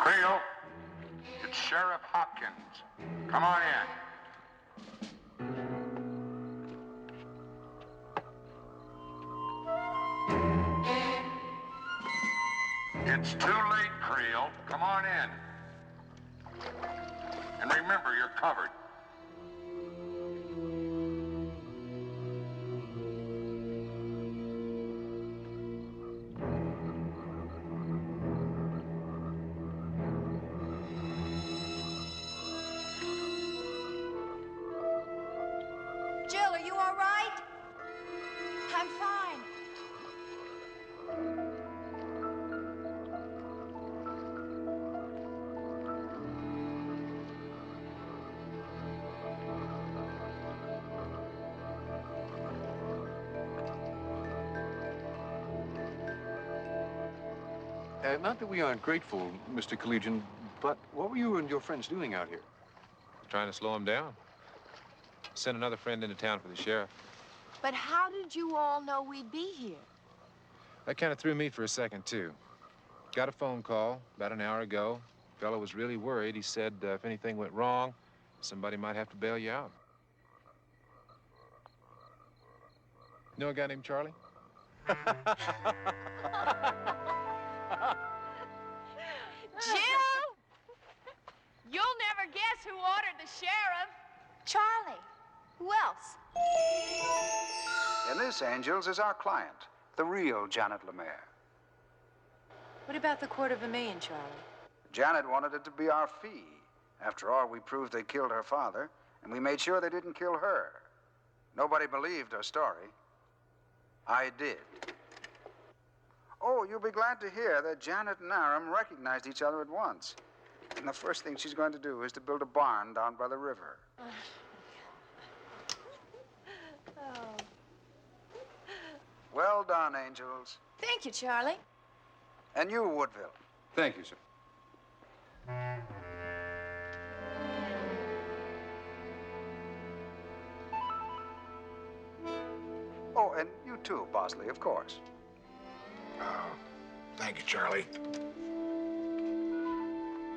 Creel, it's Sheriff Hopkins. Come on in. It's too late, Creel. Come on in. And remember, you're covered. Jill, are you all right? I'm fine. Not that we aren't grateful, Mr. Collegian, but what were you and your friends doing out here? Trying to slow him down. Sent another friend into town for the sheriff. But how did you all know we'd be here? That kind of threw me for a second, too. Got a phone call about an hour ago. Fellow was really worried. He said if anything went wrong, somebody might have to bail you out. Know a guy named Charlie? Jill! You'll never guess who ordered the sheriff. Charlie. Who else? And this, Angels, is our client, the real Janet Lemaire. What about the $250,000, Charlie? Janet wanted it to be our fee. After all, we proved they killed her father, and we made sure they didn't kill her. Nobody believed her story. I did. Oh, you'll be glad to hear that Janet and Aram recognized each other at once. And the first thing she's going to do is to build a barn down by the river. Well done, Angels. Thank you, Charlie. And you, Woodville. Thank you, sir. Oh, and you too, Bosley, of course. Thank you, Charlie.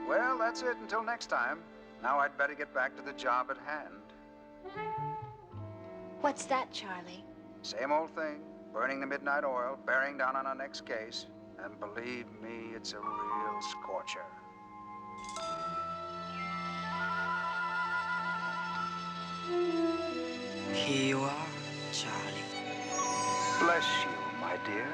Well, that's it until next time. Now I'd better get back to the job at hand. What's that, Charlie? Same old thing. Burning the midnight oil, bearing down on our next case. And believe me, it's a real scorcher. Here you are, Charlie. Bless you, my dear.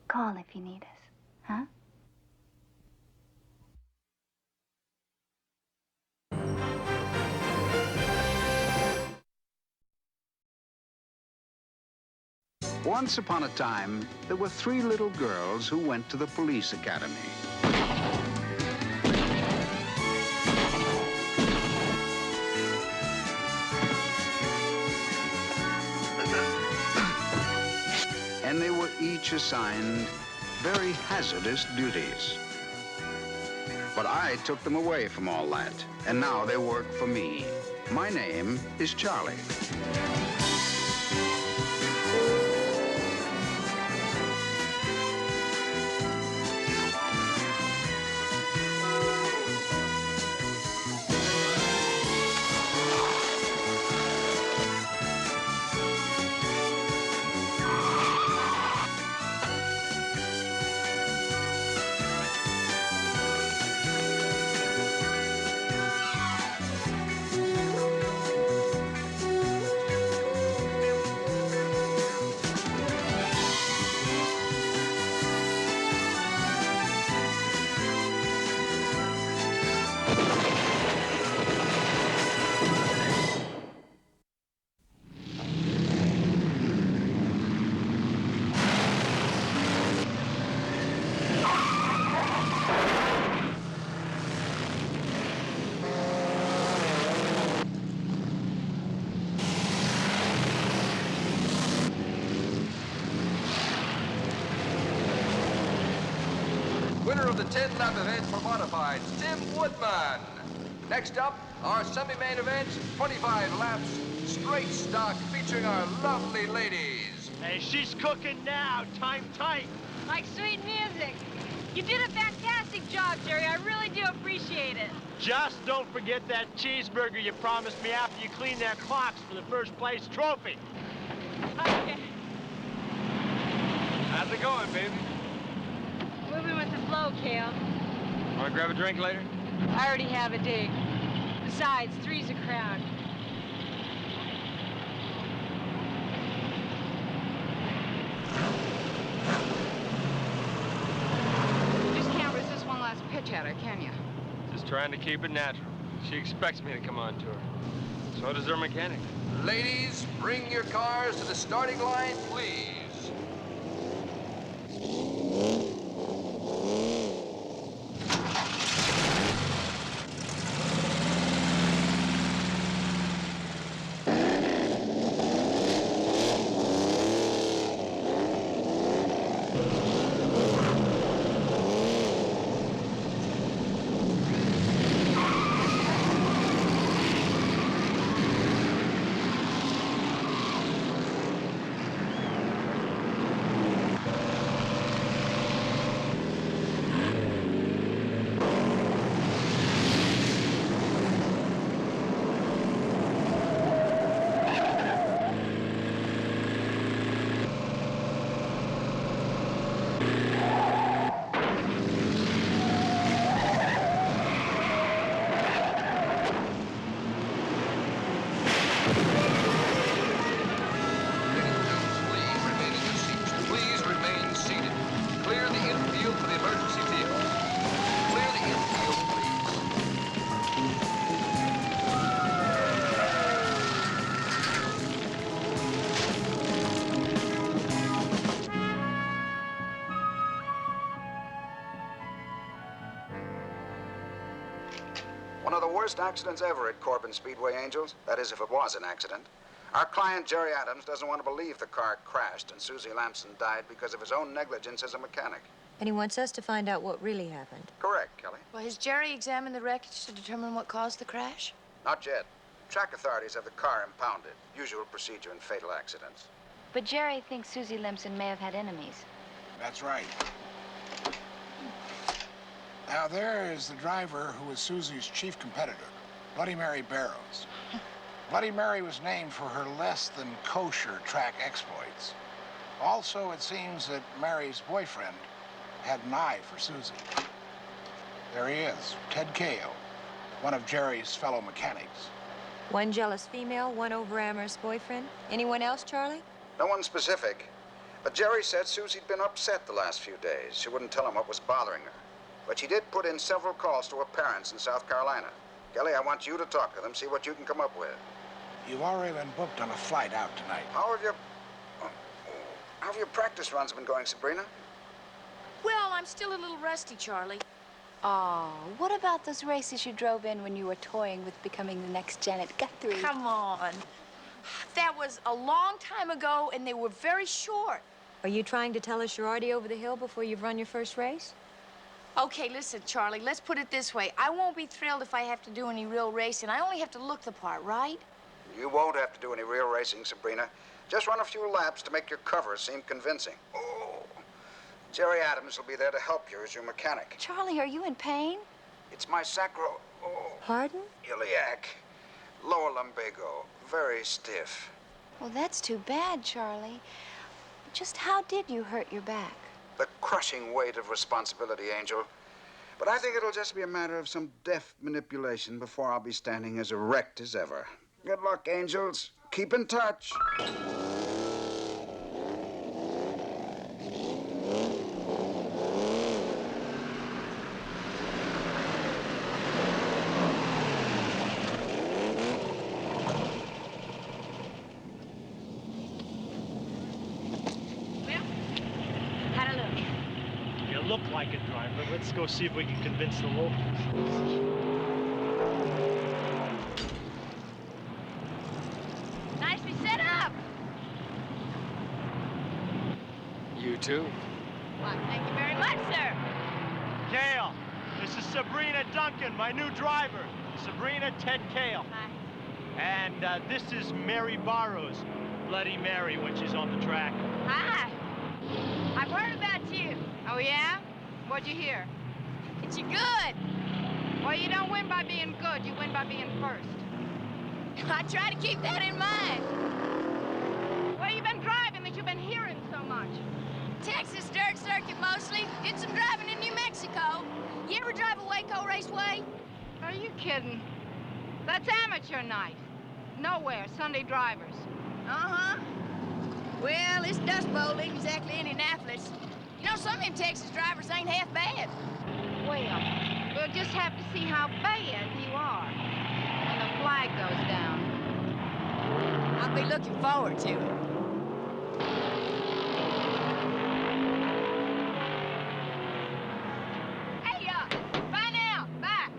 Call if you need us, huh? Once upon a time, there were 3 little girls who went to the police academy. And they were each assigned very hazardous duties. But I took them away from all that, and now they work for me. My name is Charlie. of the 10-lap event for modifieds, Tim Woodman. Next up, our semi-main event, 25 laps, straight stock, featuring our lovely ladies. Hey, she's cooking now. Time tight. Like sweet music. You did a fantastic job, Jerry. I really do appreciate it. Just don't forget that cheeseburger you promised me after you cleaned their clocks for the first place trophy. Okay. How's it going, baby? Moving with the flow, Kale. Want to grab a drink later? I already have a dig. Besides, three's a crowd. You just can't resist one last pitch at her, can you? Just trying to keep it natural. She expects me to come on tour. So does her mechanic. Ladies, bring your cars to the starting line, please. One of the worst accidents ever at Corbin Speedway, Angels. That is, if it was an accident. Our client, Jerry Adams, doesn't want to believe the car crashed and Susie Lamson died because of his own negligence as a mechanic. And he wants us to find out what really happened. Correct, Kelly. Well, has Jerry examined the wreckage to determine what caused the crash? Not yet. Track authorities have the car impounded. Usual procedure in fatal accidents. But Jerry thinks Susie Limson may have had enemies. That's right. Now, there is the driver who was Susie's chief competitor, Bloody Mary Barrows. Bloody Mary was named for her less than kosher track exploits. Also, it seems that Mary's boyfriend had an eye for Susie. There he is, Ted Cahill, one of Jerry's fellow mechanics. One jealous female, one over-amorous boyfriend. Anyone else, Charlie? No one specific. But Jerry said Susie'd been upset the last few days. She wouldn't tell him what was bothering her. But she did put in several calls to her parents in South Carolina. Kelly, I want you to talk to them, see what you can come up with. You've already been booked on a flight out tonight. How have your practice runs been going, Sabrina? Well, I'm still a little rusty, Charlie. Oh, what about those races you drove in when you were toying with becoming the next Janet Guthrie? Come on. That was a long time ago, and they were very short. Are you trying to tell us you're already over the hill before you've run your first race? Okay, listen, Charlie, let's put it this way. I won't be thrilled if I have to do any real racing. I only have to look the part, right? You won't have to do any real racing, Sabrina. Just run a few laps to make your cover seem convincing. Oh, Jerry Adams will be there to help you as your mechanic. Charlie, are you in pain? It's my sacro... Pardon? Iliac. Lower lumbago. Very stiff. Well, that's too bad, Charlie. Just how did you hurt your back? The crushing weight of responsibility, Angel. But I think it'll just be a matter of some deft manipulation before I'll be standing as erect as ever. Good luck, Angels. Keep in touch. Look like a driver. Let's go see if we can convince the locals. Nicely set up. You too. Well, thank you very much, sir. Cale, this is Sabrina Duncan, my new driver. Sabrina, Ted Cale. Hi. And this is Mary Barrows, Bloody Mary when she's on the track. Hi. I've heard about you. Oh, yeah? What'd you hear? That you're good. Well, you don't win by being good. You win by being first. I try to keep that in mind. Where you been driving that you've been hearing so much? Texas dirt circuit mostly. Did some driving in New Mexico. You ever drive a Waco Raceway? Are you kidding? That's amateur night. Nowhere, Sunday drivers. Uh-huh. Well, this Dust Bowl ain't exactly Indianapolis. You know, some of them Texas drivers ain't half bad. Well, we'll just have to see how bad you are when the flag goes down. I'll be looking forward to it. Hey, bye now. Bye.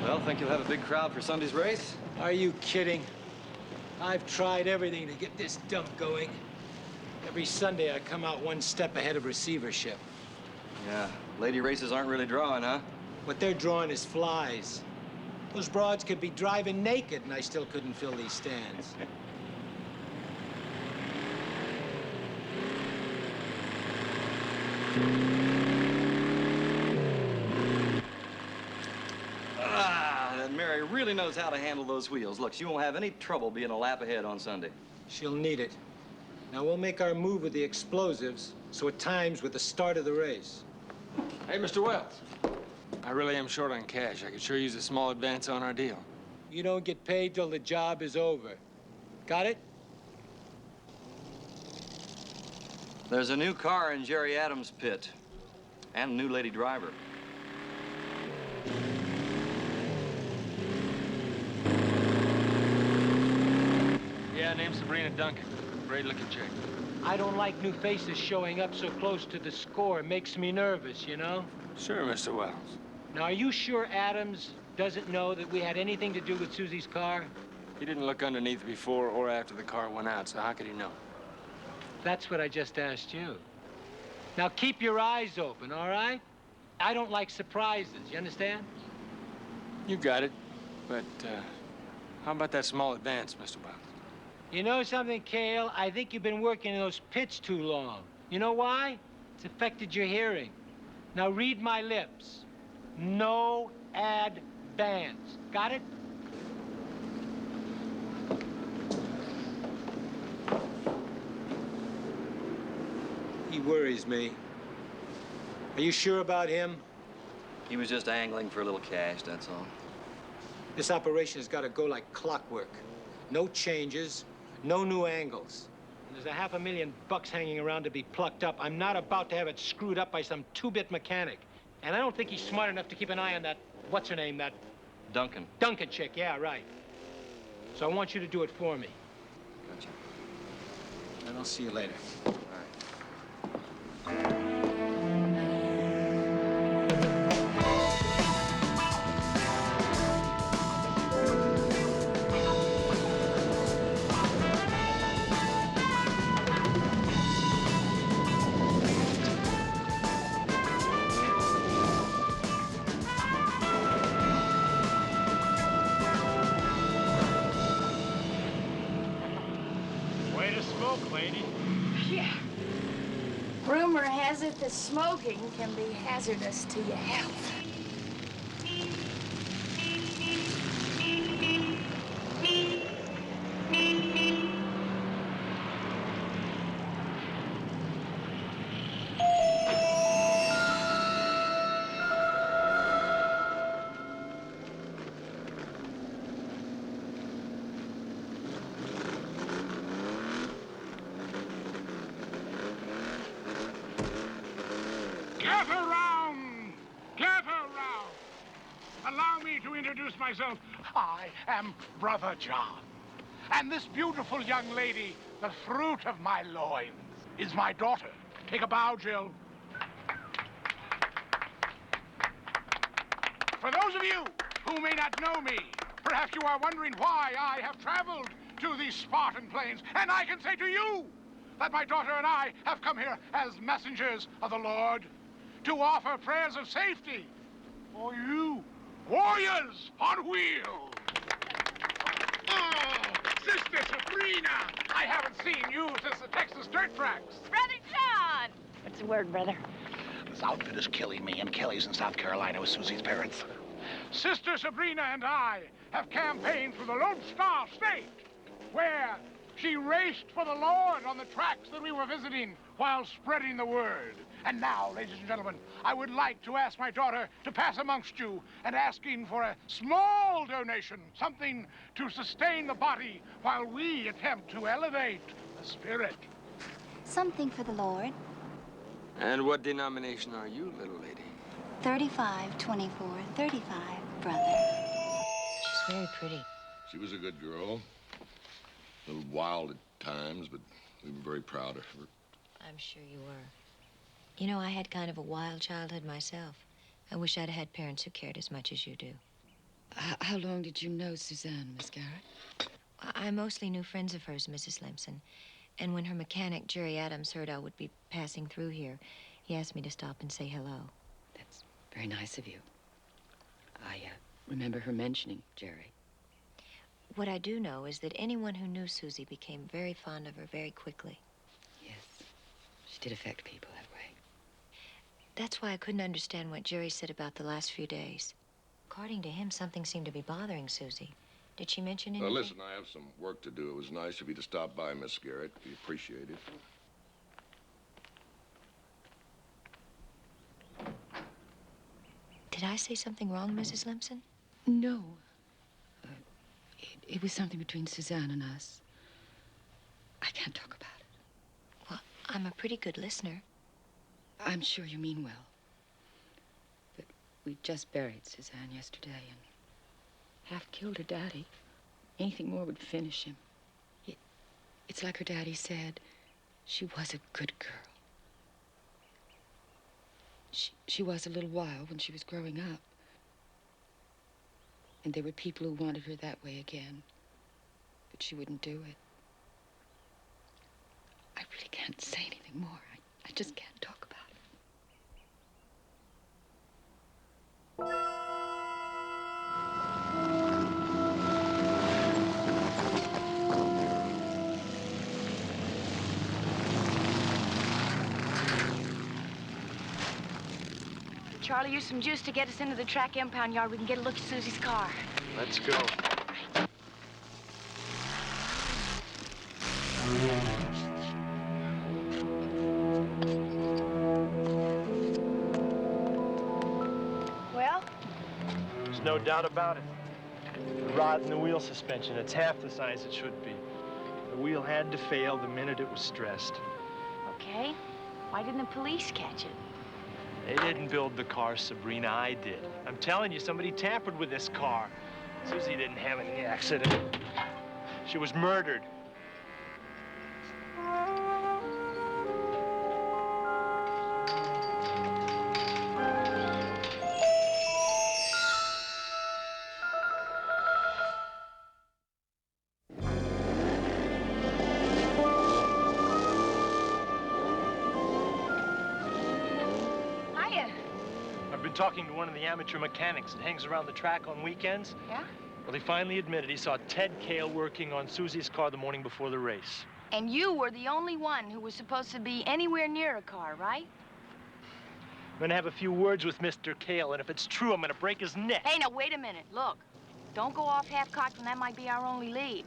Well, think you'll have a big crowd for Sunday's race? Are you kidding? I've tried everything to get this dump going. Every Sunday, I come out one step ahead of receivership. Yeah, lady races aren't really drawing, huh? What they're drawing is flies. Those broads could be driving naked, and I still couldn't fill these stands. That Mary really knows how to handle those wheels. Look, she won't have any trouble being a lap ahead on Sunday. She'll need it. Now, we'll make our move with the explosives, so it times with the start of the race. Hey, Mr. Wells. I really am short on cash. I could sure use a small advance on our deal. You don't get paid till the job is over. Got it? There's a new car in Jerry Adams' pit, and a new lady driver. Yeah, name's Sabrina Duncan. Great-looking chick. I don't like new faces showing up so close to the score. It makes me nervous, you know? Sure, Mr. Wells. Now, are you sure Adams doesn't know that we had anything to do with Susie's car? He didn't look underneath before or after the car went out, so how could he know? That's what I just asked you. Now, keep your eyes open, all right? I don't like surprises, you understand? You got it. But, how about that small advance, Mr. Wells? You know something, Cale? I think you've been working in those pits too long. You know why? It's affected your hearing. Now, read my lips. No advance. Got it? He worries me. Are you sure about him? He was just angling for a little cash, that's all. This operation has got to go like clockwork. No changes, no new angles. And there's $500,000 hanging around to be plucked up. I'm not about to have it screwed up by some two-bit mechanic. And I don't think he's smart enough to keep an eye on that, what's her name, that... Duncan. Duncan chick, yeah, right. So I want you to do it for me. Gotcha. And I'll see you later. All right. Way to smoke, lady. Yeah. Rumor has it that smoking can be hazardous to your health. Gather round! Gather round! Allow me to introduce myself. I am Brother John. And this beautiful young lady, the fruit of my loins, is my daughter. Take a bow, Jill. For those of you who may not know me, Perhaps you are wondering why I have traveled to these Spartan plains, and I can say to you that my daughter and I have come here as messengers of the Lord to offer prayers of safety for you, warriors on wheels. Oh, Sister Sabrina, I haven't seen you since the Texas dirt tracks. Brother John! What's the word, brother? This outfit is killing me, and Kelly's in South Carolina with Susie's parents. Sister Sabrina and I have campaigned through the Lone Star State, where she raced for the Lord on the tracks that we were visiting while spreading the word. And now, ladies and gentlemen, I would like to ask my daughter to pass amongst you and asking for a small donation, something to sustain the body while we attempt to elevate the spirit. Something for the Lord. And what denomination are you, little lady? 35, 24, 35, brother. She's very pretty. She was a good girl. A little wild at times, but we were very proud of her. I'm sure you were. You know, I had kind of a wild childhood myself. I wish I'd had parents who cared as much as you do. How long did you know Suzanne, Miss Garrett? I mostly knew friends of hers, Mrs. Limson. And when her mechanic, Jerry Adams, heard I would be passing through here, he asked me to stop and say hello. That's very nice of you. I remember her mentioning Jerry. What I do know is that anyone who knew Susie became very fond of her very quickly. Yes, she did affect people that way. That's why I couldn't understand what Jerry said about the last few days. According to him, something seemed to be bothering Susie. Did she mention anything? Listen, I have some work to do. It was nice of you to stop by, Miss Garrett. We appreciate it. Did I say something wrong, Mrs. Limson? No. It was something between Suzanne and us. I can't talk about it. Well, I'm a pretty good listener. I'm sure you mean well. But we just buried Suzanne yesterday and half killed her daddy. Anything more would finish him. It's like her daddy said, she was a good girl. She was a little wild when she was growing up. And there were people who wanted her that way again. But she wouldn't do it. I really can't say anything more. I just can't talk about it. Charlie, use some juice to get us into the track impound yard. We can get a look at Susie's car. Let's go. Well? There's no doubt about it. The rod and the wheel suspension, it's half the size it should be. The wheel had to fail the minute it was stressed. Okay. Why didn't the police catch it? They didn't build the car, Sabrina. I did. I'm telling you, somebody tampered with this car. Susie didn't have any accident. She was murdered. Talking to one of the amateur mechanics that hangs around the track on weekends. Yeah? Well, he finally admitted he saw Ted Cale working on Susie's car the morning before the race. And you were the only one who was supposed to be anywhere near a car, right? I'm gonna have a few words with Mr. Cale, and if it's true, I'm gonna break his neck. Hey, now, wait a minute. Look, don't go off half-cocked when that might be our only lead.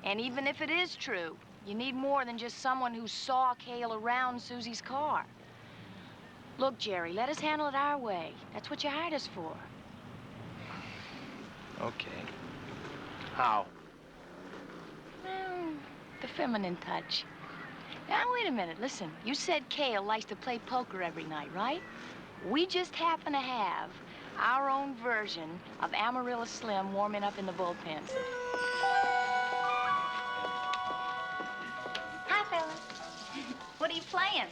And even if it is true, you need more than just someone who saw Cale around Susie's car. Look, Jerry, let us handle it our way. That's what you hired us for. Okay. How? Well, the feminine touch. Now, wait a minute. Listen, you said Cale likes to play poker every night, right? We just happen to have our own version of Amarillo Slim warming up in the bullpen. Hi, fellas. What are you playing?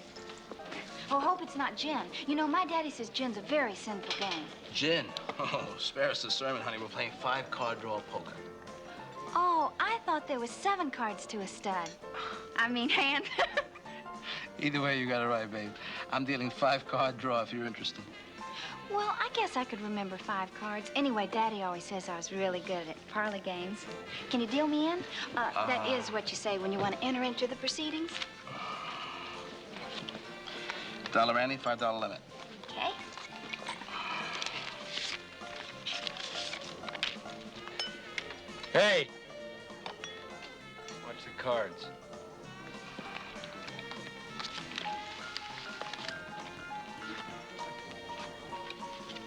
Oh, hope it's not gin. You know, my daddy says gin's a very sinful game. Gin? Oh, spare us the sermon, honey. We're playing 5-card draw poker. Oh, I thought there was 7 cards to a stud. I mean, hand. Either way, you got it right, babe. I'm dealing 5-card draw if you're interested. Well, I guess I could remember 5 cards. Anyway, Daddy always says I was really good at parlor games. Can you deal me in? That is what you say when you want to enter into the proceedings. $1 ante, $5 limit. Okay. Hey! Watch the cards.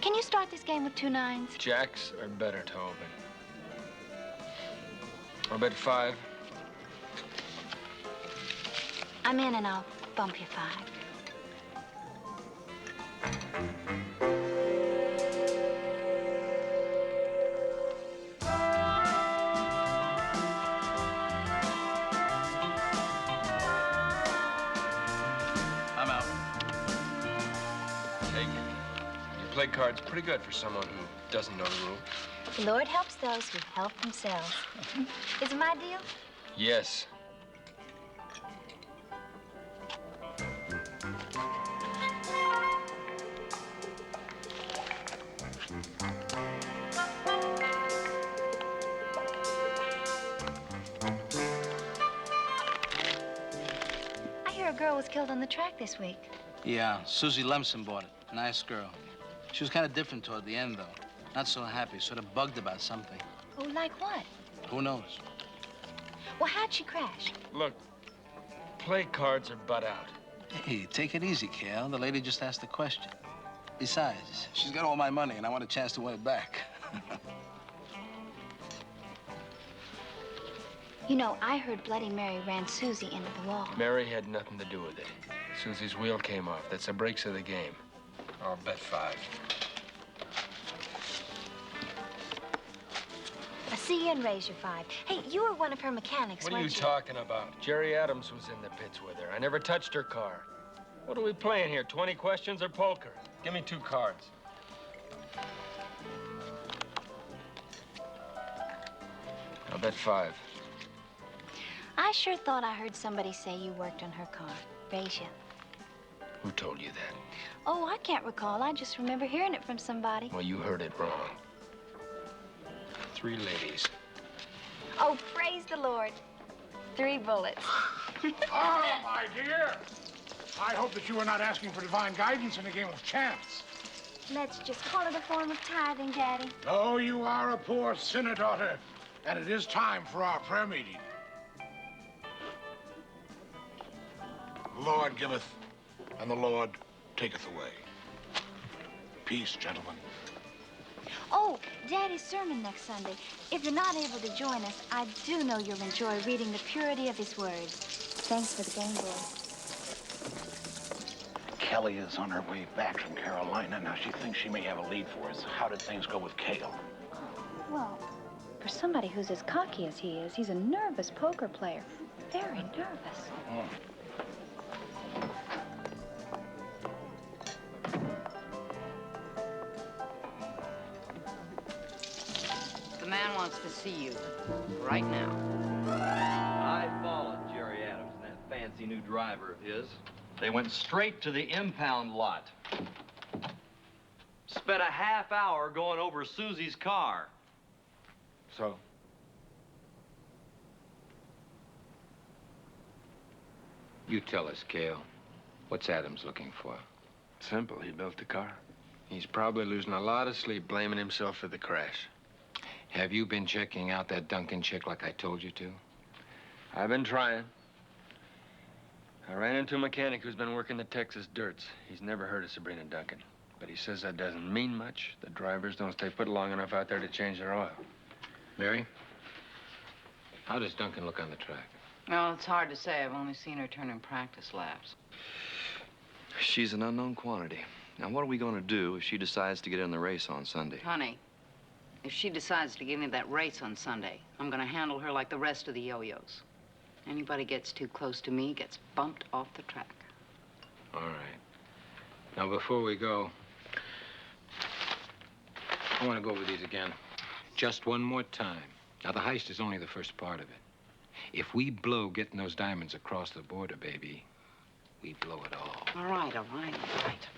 Can you start this game with 2 9s? Jacks are better to open. I'll bet 5. I'm in and I'll bump you 5. I'm out. Take it. You play cards pretty good for someone who doesn't know the rule. The Lord helps those who help themselves. Is it my deal? Yes. I hear a girl was killed on the track this week. Yeah, Susie Lemson bought it. Nice girl. She was kind of different toward the end, though. Not so happy, sort of bugged about something. Oh, like what? Who knows? Well, how'd she crash? Look, play cards or butt out. Hey, take it easy, Cal. The lady just asked a question. Besides, she's got all my money, and I want a chance to win it back. You know, I heard Bloody Mary ran Susie into the wall. Mary had nothing to do with it. Susie's wheel came off. That's the breaks of the game. I'll bet 5. I see you and raise your 5. Hey, you were one of her mechanics, What are you weren't you? talking about? Jerry Adams was in the pits with her. I never touched her car. What are we playing here, 20 questions or poker? Give me 2 cards. I'll bet 5. I sure thought I heard somebody say you worked on her car. Raise you. Who told you that? Oh, I can't recall. I just remember hearing it from somebody. Well, you heard it wrong. 3 ladies. Oh, praise the Lord. 3 bullets. Oh, my dear. I hope that you are not asking for divine guidance in a game of chance. Let's just call it a form of tithing, Daddy. No, you are a poor sinner, daughter, and it is time for our prayer meeting. The Lord giveth, and the Lord taketh away. Peace, gentlemen. Oh, Daddy's sermon next Sunday. If you're not able to join us, I do know you'll enjoy reading the purity of his words. Thanks for the game, boy. Kelly is on her way back from Carolina. Now, she thinks she may have a lead for us. How did things go with Cale? Well, for somebody who's as cocky as he is, he's a nervous poker player. Very nervous. The man wants to see you right now. I followed Jerry Adams and that fancy new driver of his. They went straight to the impound lot. Spent a half hour going over Susie's car. So? You tell us, Cale. What's Adams looking for? Simple. He built the car. He's probably losing a lot of sleep blaming himself for the crash. Have you been checking out that Duncan chick like I told you to? I've been trying. I ran into a mechanic who's been working the Texas dirts. He's never heard of Sabrina Duncan. But he says that doesn't mean much. The drivers don't stay put long enough out there to change their oil. Mary, how does Duncan look on the track? Well, it's hard to say. I've only seen her turning practice laps. She's an unknown quantity. Now, what are we going to do if she decides to get in the race on Sunday? Honey, if she decides to give me that race on Sunday, I'm going to handle her like the rest of the yo-yos. Anybody gets too close to me gets bumped off the track. All right. Now, before we go, I want to go over these again. Just one more time. Now, the heist is only the first part of it. If we blow getting those diamonds across the border, baby, we blow it all. All right, all right, all right.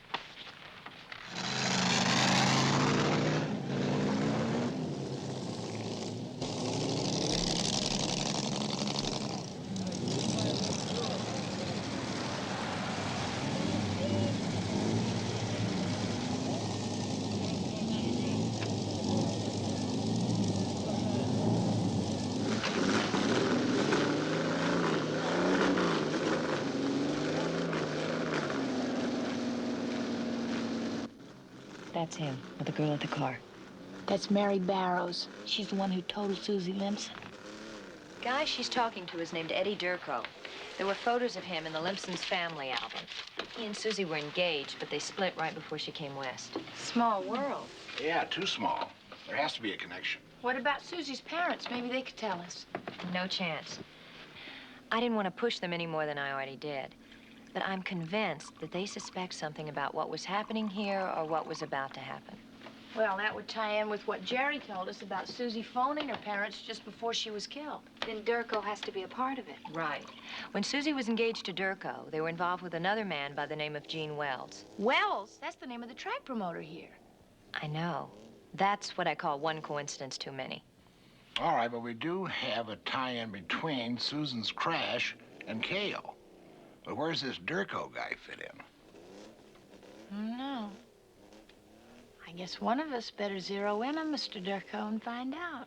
That's him, with the girl at the car. That's Mary Barrows. She's the one who totaled Susie Limson. Guy she's talking to is named Eddie Durko. There were photos of him in the Limpsons' family album. He and Susie were engaged, but they split right before she came west. Small world. Yeah, too small. There has to be a connection. What about Susie's parents? Maybe they could tell us. No chance. I didn't want to push them any more than I already did. But I'm convinced that they suspect something about what was happening here or what was about to happen. Well, that would tie in with what Jerry told us about Susie phoning her parents just before she was killed. Then Durko has to be a part of it. Right. When Susie was engaged to Durko, they were involved with another man by the name of Gene Wells. Wells? That's the name of the track promoter here. I know. That's what I call one coincidence too many. All right, but we do have a tie-in between Susan's crash and Kale. But where's this Durko guy fit in? No. I guess one of us better zero in on Mr. Durko and find out.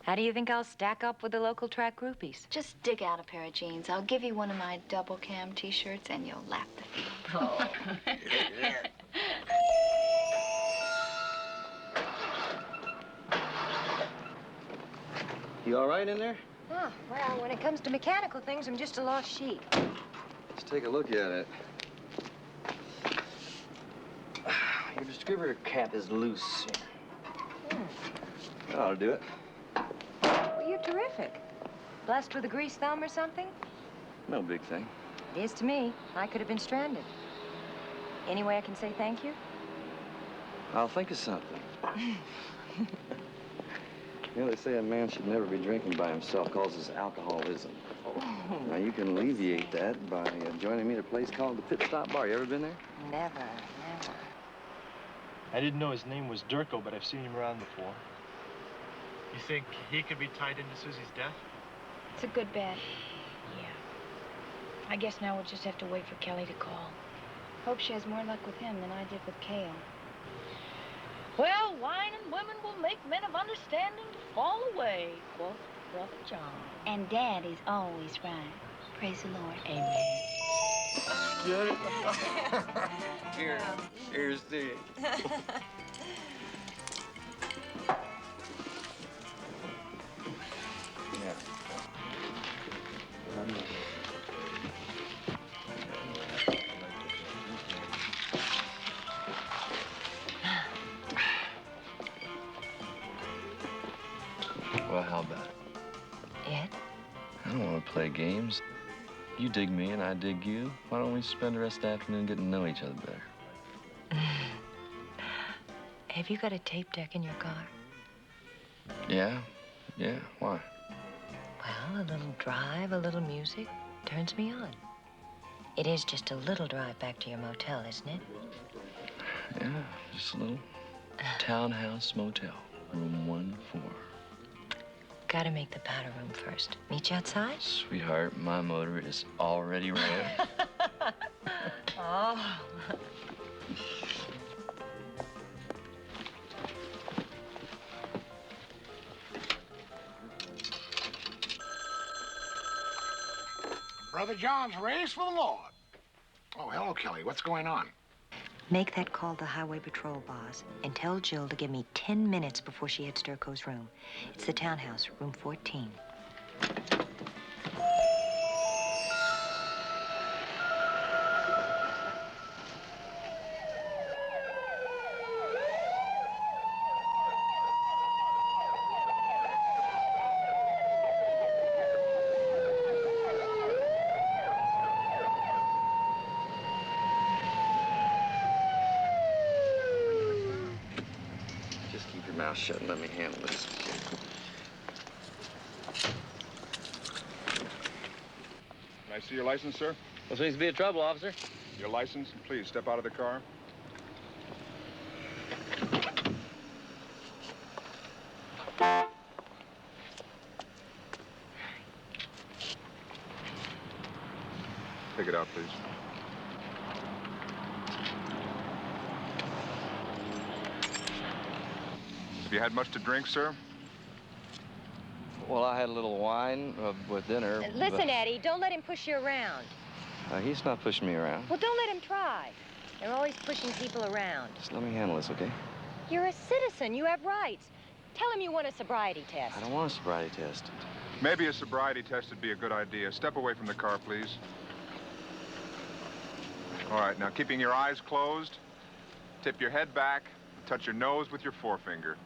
How do you think I'll stack up with the local track groupies? Just dig out a pair of jeans. I'll give you one of my double cam T-shirts and you'll lap the feet. Oh. You all right in there? Oh, well, when it comes to mechanical things, I'm just a lost sheep. Let's take a look at it. Your distributor cap is loose. That ought to do it. Well, you're terrific. Blessed with a grease thumb or something? No big thing. It is to me. I could have been stranded. Any way I can say thank you? I'll think of something. You know, they say a man should never be drinking by himself, causes alcoholism. Now, you can alleviate that by joining me at a place called the Pit Stop Bar. You ever been there? Never, never. I didn't know his name was Durko, but I've seen him around before. You think he could be tied into Susie's death? It's a good bet. Yeah. I guess now we'll just have to wait for Kelly to call. Hope she has more luck with him than I did with Kale. Well, wine and women will make men of understanding fall away, quoth Brother John. And Daddy's always right. Praise the Lord. Amen. Here's the... Well, how about it? Ed? I don't want to play games. You dig me and I dig you. Why don't we spend the rest of the afternoon getting to know each other better? Have you got a tape deck in your car? Yeah? Yeah, why? Well, a little drive, a little music turns me on. It is just a little drive back to your motel, isn't it? Yeah, just a little townhouse motel, room 1-4. Gotta make the powder room first. Meet you outside? Sweetheart, my motor is already revved. Oh. Brother John's race for the Lord. Oh, hello, Kelly. What's going on? Make that call to Highway Patrol, boss, and tell Jill to give me 10 minutes before she hits Durko's room. It's the townhouse, room 14. mouth shut and let me handle this. Can I see your license, sir? Well, seems to be a trouble, officer. Your license, and please step out of the car. Take it out, please. Have you had much to drink, sir? Well, I had a little wine with dinner. Listen, Eddie, don't let him push you around. He's not pushing me around. Well, don't let him try. They're always pushing people around. Just let me handle this, okay? You're a citizen. You have rights. Tell him you want a sobriety test. I don't want a sobriety test. Maybe a sobriety test would be a good idea. Step away from the car, please. All right, now keeping your eyes closed, tip your head back, and touch your nose with your forefinger.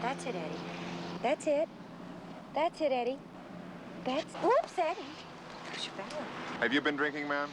That's it, Eddie. That's it. That's it, Eddie. That's... Oops, Eddie. Gosh, Bella. Have you been drinking, ma'am?